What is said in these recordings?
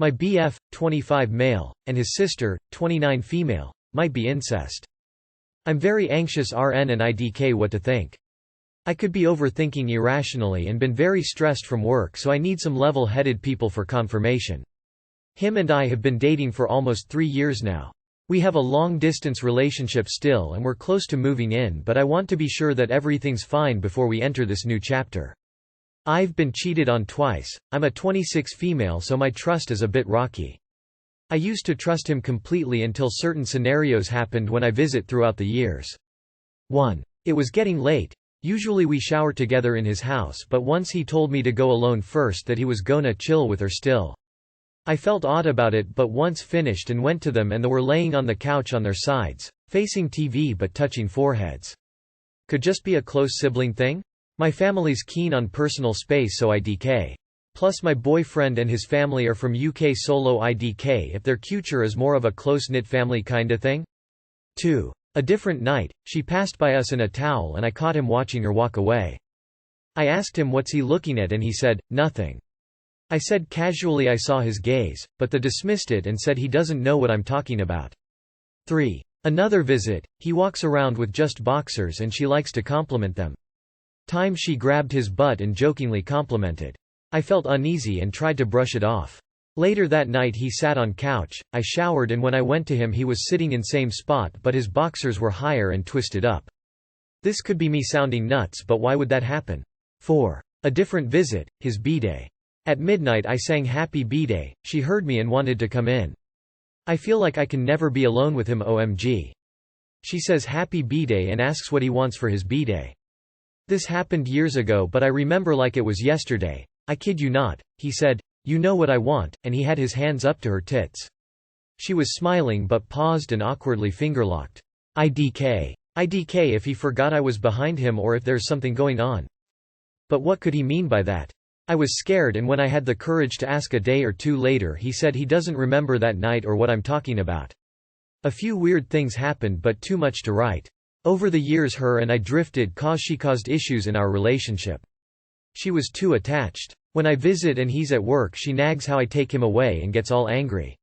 My BF, 25 male, and his sister, 29 female, might be incest. I'm very anxious RN and IDK what to think. I could be overthinking irrationally and been very stressed from work, so I need some level-headed people for confirmation. Him and I have been dating for almost 3 years now. We have a long-distance relationship still and we're close to moving in, but I want to be sure that everything's fine before we enter this new chapter. I've been cheated on twice. I'm a 26 female, so my trust is a bit rocky. I used to trust him completely until certain scenarios happened when I visit throughout the years. 1. It was getting late. Usually we shower together in his house, but once he told me to go alone first, that he was gonna chill with her still. I felt odd about it, but once finished and went to them and they were laying on the couch on their sides, facing TV but touching foreheads. Could just be a close sibling thing? My family's keen on personal space, so IDK. Plus my boyfriend and his family are from UK, solo IDK if their culture is more of a close-knit family kinda thing. 2. A different night, she passed by us in a towel and I caught him watching her walk away. I asked him what's he looking at and he said, nothing. I said casually I saw his gaze, but they dismissed it and said he doesn't know what I'm talking about. 3. Another visit, he walks around with just boxers and she likes to compliment them. Time she grabbed his butt and jokingly complimented. I felt uneasy and tried to brush it off. Later that night he sat on couch, I showered and when I went to him he was sitting in same spot but his boxers were higher and twisted up. This could be me sounding nuts, but why would that happen? 4. A different visit, his B-day. At midnight I sang Happy B-day, she heard me and wanted to come in. I feel like I can never be alone with him, OMG. She says Happy B-day and asks what he wants for his B-day. This happened years ago but I remember like it was yesterday. I kid you not, he said, you know what I want, and he had his hands up to her tits. She was smiling but paused and awkwardly fingerlocked. IDK. IDK if he forgot I was behind him or if there's something going on. But what could he mean by that? I was scared, and when I had the courage to ask a day or two later he said he doesn't remember that night or what I'm talking about. A few weird things happened but too much to write. Over the years her and I drifted cause she caused issues in our relationship. She was too attached. When I visit and he's at work she nags how I take him away and gets all angry.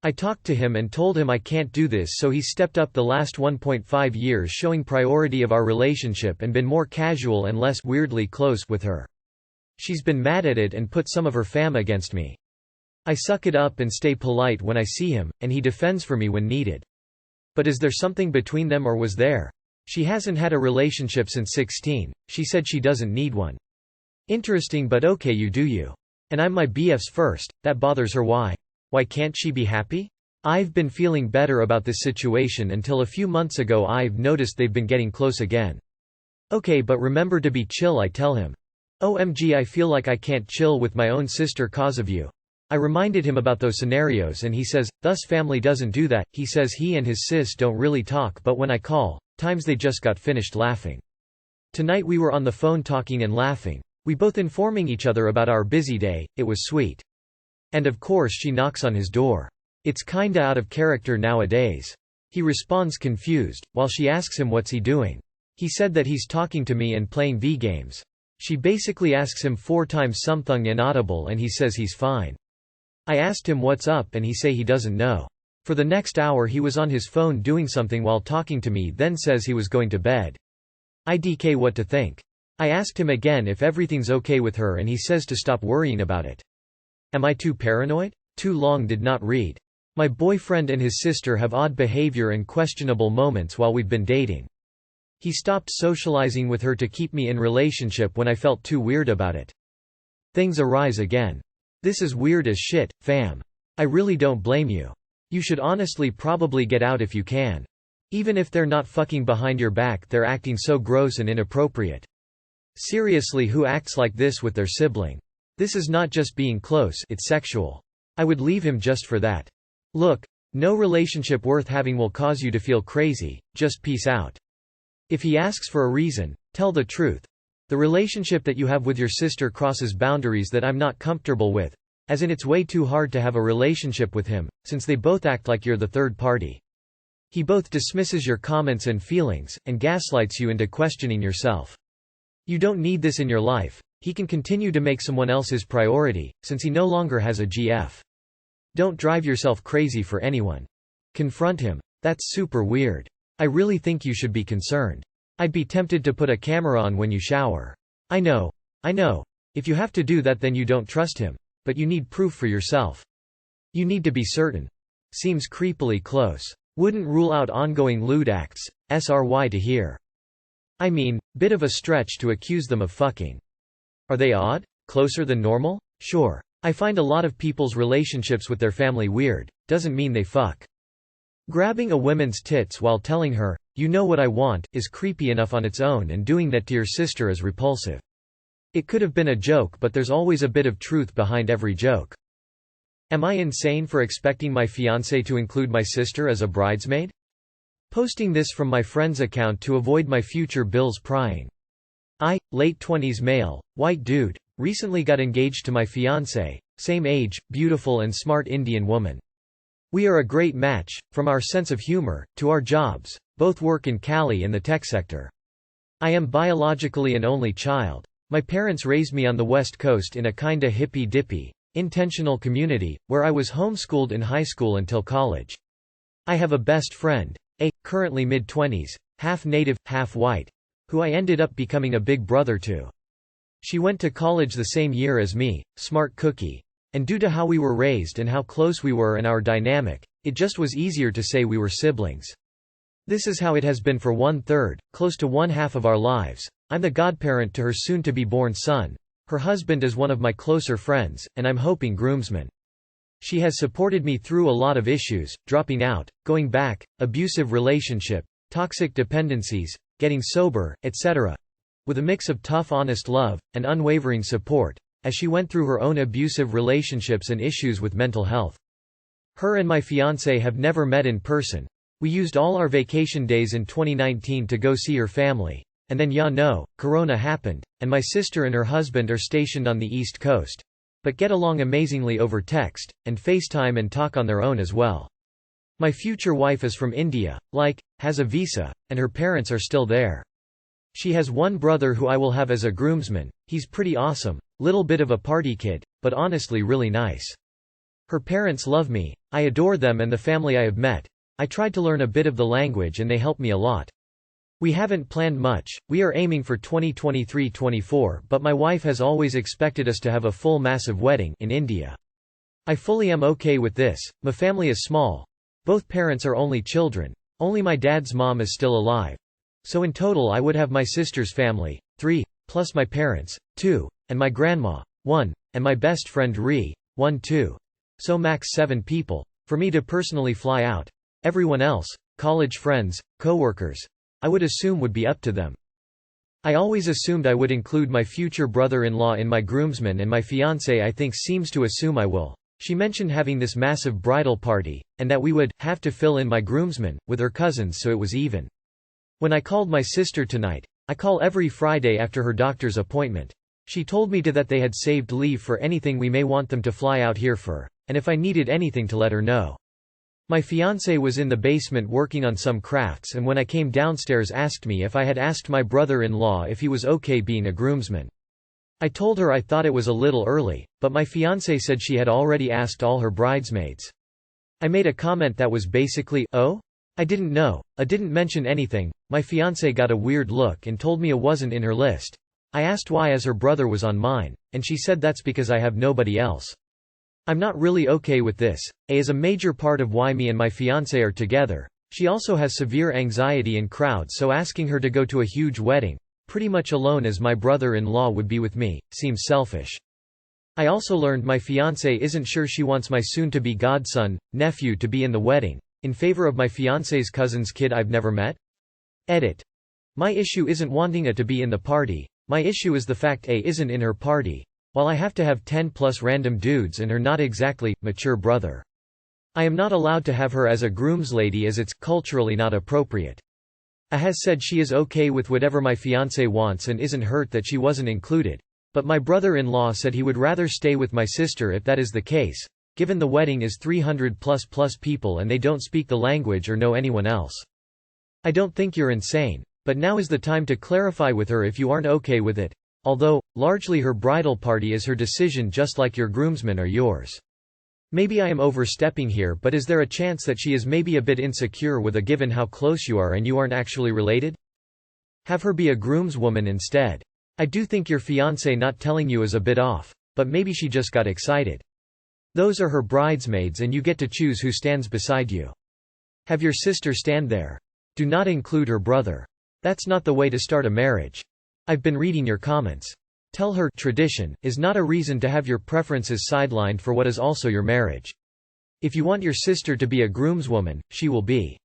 I talked to him and told him I can't do this, so he's stepped up the last 1.5 years showing priority of our relationship and been more casual and less weirdly close with her. She's been mad at it and put some of her fam against me. I suck it up and stay polite when I see him, and he defends for me when needed. But is there something between them or was there? She hasn't had a relationship since 16, she said she doesn't need one. Interesting, but okay, you do you. And I'm my BF's first, that bothers her. Why? Why can't she be happy? I've been feeling better about this situation until a few months ago I've noticed they've been getting close again. Okay, but remember to be chill, I tell him. OMG, I feel like I can't chill with my own sister cause of you. I reminded him about those scenarios and he says, thus family doesn't do that. He says he and his sis don't really talk, but when I call, times they just got finished laughing. Tonight we were on the phone talking and laughing. We both informing each other about our busy day, it was sweet. And of course she knocks on his door. It's kinda out of character nowadays. He responds confused, while she asks him what's he doing. He said that he's talking to me and playing V-games. She basically asks him 4 times something inaudible and he says he's fine. I asked him what's up and he say he doesn't know. For the next hour he was on his phone doing something while talking to me, then says he was going to bed. IDK what to think. I asked him again if everything's okay with her and he says to stop worrying about it. Am I too paranoid? Too long did not read. My boyfriend and his sister have odd behavior and questionable moments while we've been dating. He stopped socializing with her to keep me in relationship when I felt too weird about it. Things arise again. This is weird as shit, fam. I really don't blame you. You should honestly probably get out if you can. Even if they're not fucking behind your back, they're acting so gross and inappropriate. Seriously, who acts like this with their sibling? This is not just being close, it's sexual. I would leave him just for that. Look, no relationship worth having will cause you to feel crazy, just peace out. If he asks for a reason, tell the truth. The relationship that you have with your sister crosses boundaries that I'm not comfortable with, as in it's way too hard to have a relationship with him, since they both act like you're the third party. He both dismisses your comments and feelings, and gaslights you into questioning yourself. You don't need this in your life. He can continue to make someone else his priority, since he no longer has a GF. Don't drive yourself crazy for anyone. Confront him. That's super weird. I really think you should be concerned. I'd be tempted to put a camera on when you shower. I know. If you have to do that, then you don't trust him. But you need proof for yourself. You need to be certain. Seems creepily close. Wouldn't rule out ongoing lewd acts. SRY to hear. I mean, bit of a stretch to accuse them of fucking. Are they odd? Closer than normal? Sure. I find a lot of people's relationships with their family weird. Doesn't mean they fuck. Grabbing a woman's tits while telling her, "You know what I want," is creepy enough on its own, and doing that to your sister is repulsive. It could have been a joke, but there's always a bit of truth behind every joke. Am I insane for expecting my fiancé to include my sister as a bridesmaid? Posting this from my friend's account to avoid my future bills prying. I, late 20s male, white dude, recently got engaged to my fiancé, same age, beautiful and smart Indian woman. We are a great match, from our sense of humor, to our jobs, both work in Cali and the tech sector. I am biologically an only child. My parents raised me on the West Coast in a kinda hippy-dippy, intentional community, where I was homeschooled in high school until college. I have a best friend, currently mid-20s, half native, half white, who I ended up becoming a big brother to. She went to college the same year as me, smart cookie. And due to how we were raised and how close we were and our dynamic, it just was easier to say we were siblings. This is how it has been for 1/3, close to 1/2 of our lives. I'm the godparent to her soon-to-be-born son. Her husband is one of my closer friends, and I'm hoping groomsman. She has supported me through a lot of issues, dropping out, going back, abusive relationship, toxic dependencies, getting sober, etc. With a mix of tough honest love, and unwavering support, as she went through her own abusive relationships and issues with mental health. Her and my fiancé have never met in person. We used all our vacation days in 2019 to go see her family. And then Corona happened, and my sister and her husband are stationed on the East Coast. But get along amazingly over text, and FaceTime and talk on their own as well. My future wife is from India, has a visa, and her parents are still there. She has one brother who I will have as a groomsman. He's pretty awesome, little bit of a party kid, but honestly really nice. Her parents love me, I adore them and the family I have met. I tried to learn a bit of the language and they help me a lot. We haven't planned much, we are aiming for 2023-24, but my wife has always expected us to have a full massive wedding in India. I fully am okay with this. My family is small. Both parents are only children. Only my dad's mom is still alive. So in total I would have my sister's family, 3, plus my parents, 2, and my grandma, 1, and my best friend Ree, 1 2. So max 7 people, for me to personally fly out. Everyone else, college friends, co-workers, I would assume would be up to them. I always assumed I would include my future brother-in-law in my groomsmen, and my fiancé I think seems to assume I will. She mentioned having this massive bridal party, and that we would have to fill in my groomsmen with her cousins so it was even. When I called my sister tonight, I call every Friday after her doctor's appointment. She told me that they had saved leave for anything we may want them to fly out here for, and if I needed anything to let her know. My fiancé was in the basement working on some crafts, and when I came downstairs asked me if I had asked my brother-in-law if he was okay being a groomsman. I told her I thought it was a little early, but my fiancé said she had already asked all her bridesmaids. I made a comment that was basically, "Oh? I didn't know, I didn't mention anything." My fiancé got a weird look and told me it wasn't in her list. I asked why, as her brother was on mine, and she said that's because I have nobody else. I'm not really okay with this. Is a major part of why me and my fiancé are together. She also has severe anxiety in crowds, so asking her to go to a huge wedding, pretty much alone as my brother-in-law would be with me, seems selfish. I also learned my fiancé isn't sure she wants my soon-to-be godson, nephew to be in the wedding, in favor of my fiancé's cousin's kid I've never met? Edit. My issue isn't wanting A to be in the party, my issue is the fact A isn't in her party, while I have to have 10+ random dudes and her not exactly mature brother. I am not allowed to have her as a groomslady as it's culturally not appropriate. A has said she is okay with whatever my fiancé wants and isn't hurt that she wasn't included, but my brother-in-law said he would rather stay with my sister if that is the case, given the wedding is 300+ people and they don't speak the language or know anyone else. I don't think you're insane, but now is the time to clarify with her if you aren't okay with it, although, largely her bridal party is her decision just like your groomsmen are yours. Maybe I am overstepping here, but is there a chance that she is maybe a bit insecure with a given how close you are and you aren't actually related? Have her be a groomswoman instead. I do think your fiancé not telling you is a bit off, but maybe she just got excited. Those are her bridesmaids and you get to choose who stands beside you. Have your sister stand there. Do not include her brother. That's not the way to start a marriage. I've been reading your comments. Tell her tradition is not a reason to have your preferences sidelined for what is also your marriage. If you want your sister to be a groomswoman, she will be.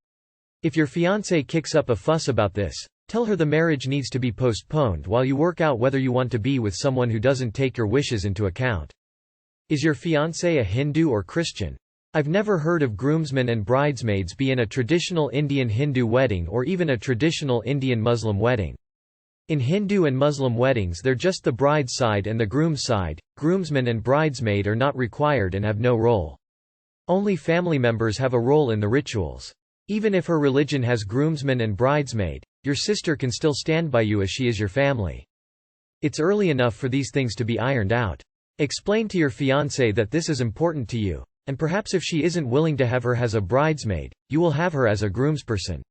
If your fiancé kicks up a fuss about this, tell her the marriage needs to be postponed while you work out whether you want to be with someone who doesn't take your wishes into account. Is your fiancé a Hindu or Christian? I've never heard of groomsmen and bridesmaids be in a traditional Indian Hindu wedding or even a traditional Indian Muslim wedding. In Hindu and Muslim weddings they're just the bride's side and the groom's side. Groomsmen and bridesmaid are not required and have no role. Only family members have a role in the rituals. Even if her religion has groomsmen and bridesmaid, your sister can still stand by you as she is your family. It's early enough for these things to be ironed out. Explain to your fiancé that this is important to you, and perhaps if she isn't willing to have her as a bridesmaid, you will have her as a groomsperson.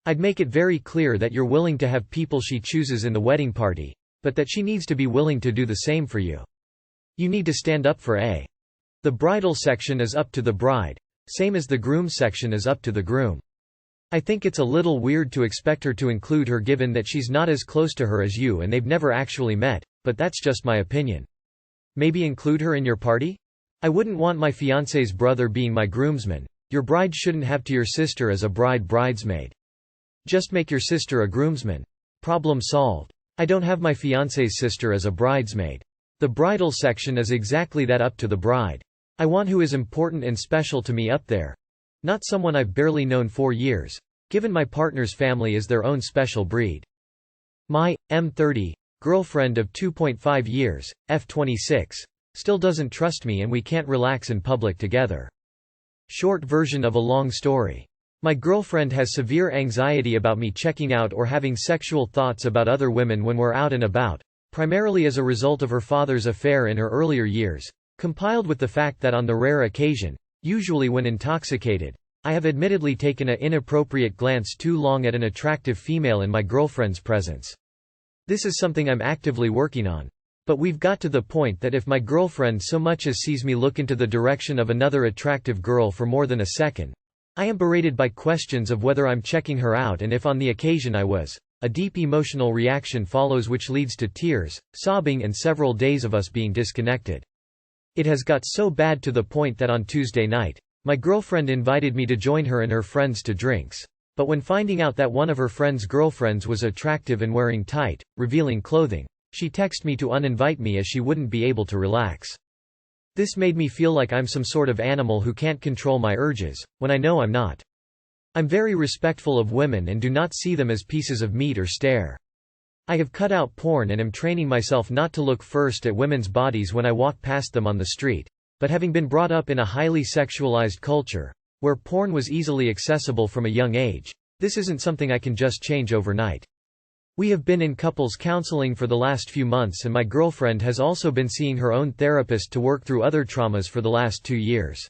I'd make it very clear that you're willing to have people she chooses in the wedding party, but that she needs to be willing to do the same for you. You need to stand up for A. The bridal section is up to the bride, same as the groom section is up to the groom. I think it's a little weird to expect her to include her given that she's not as close to her as you and they've never actually met, but that's just my opinion. Maybe include her in your party? I wouldn't want my fiancé's brother being my groomsman. Your bride shouldn't have to your sister as a bridesmaid. Just make your sister a groomsman. Problem solved. I don't have my fiancé's sister as a bridesmaid. The bridal section is exactly that, up to the bride. I want who is important and special to me up there. Not someone I've barely known 4 years, given my partner's family is their own special breed. My M30 girlfriend of 2.5 years, F26, still doesn't trust me and we can't relax in public together. Short version of a long story. My girlfriend has severe anxiety about me checking out or having sexual thoughts about other women when we're out and about, primarily as a result of her father's affair in her earlier years, compiled with the fact that on the rare occasion, usually when intoxicated, I have admittedly taken an inappropriate glance too long at an attractive female in my girlfriend's presence. This is something I'm actively working on. But we've got to the point that if my girlfriend so much as sees me look into the direction of another attractive girl for more than a second, I am berated by questions of whether I'm checking her out and if on the occasion I was. A deep emotional reaction follows which leads to tears, sobbing and several days of us being disconnected. It has got so bad to the point that on Tuesday night, my girlfriend invited me to join her and her friends to drinks. But when finding out that one of her friend's girlfriends was attractive and wearing tight, revealing clothing, she texted me to uninvite me as she wouldn't be able to relax. This made me feel like I'm some sort of animal who can't control my urges, when I know I'm not. I'm very respectful of women and do not see them as pieces of meat or stare. I have cut out porn and am training myself not to look first at women's bodies when I walk past them on the street, but having been brought up in a highly sexualized culture, where porn was easily accessible from a young age, this isn't something I can just change overnight. We have been in couples counseling for the last few months and my girlfriend has also been seeing her own therapist to work through other traumas for the last 2 years.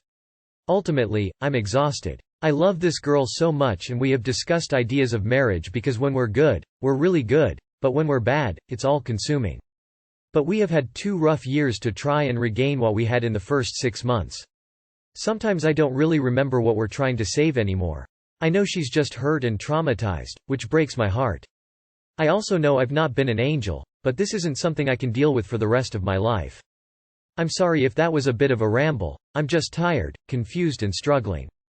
Ultimately, I'm exhausted. I love this girl so much and we have discussed ideas of marriage because when we're good, we're really good, but when we're bad, it's all-consuming. But we have had 2 rough years to try and regain what we had in the first 6 months. Sometimes I don't really remember what we're trying to save anymore. I know she's just hurt and traumatized, which breaks my heart. I also know I've not been an angel, but this isn't something I can deal with for the rest of my life. I'm sorry if that was a bit of a ramble, I'm just tired, confused and struggling.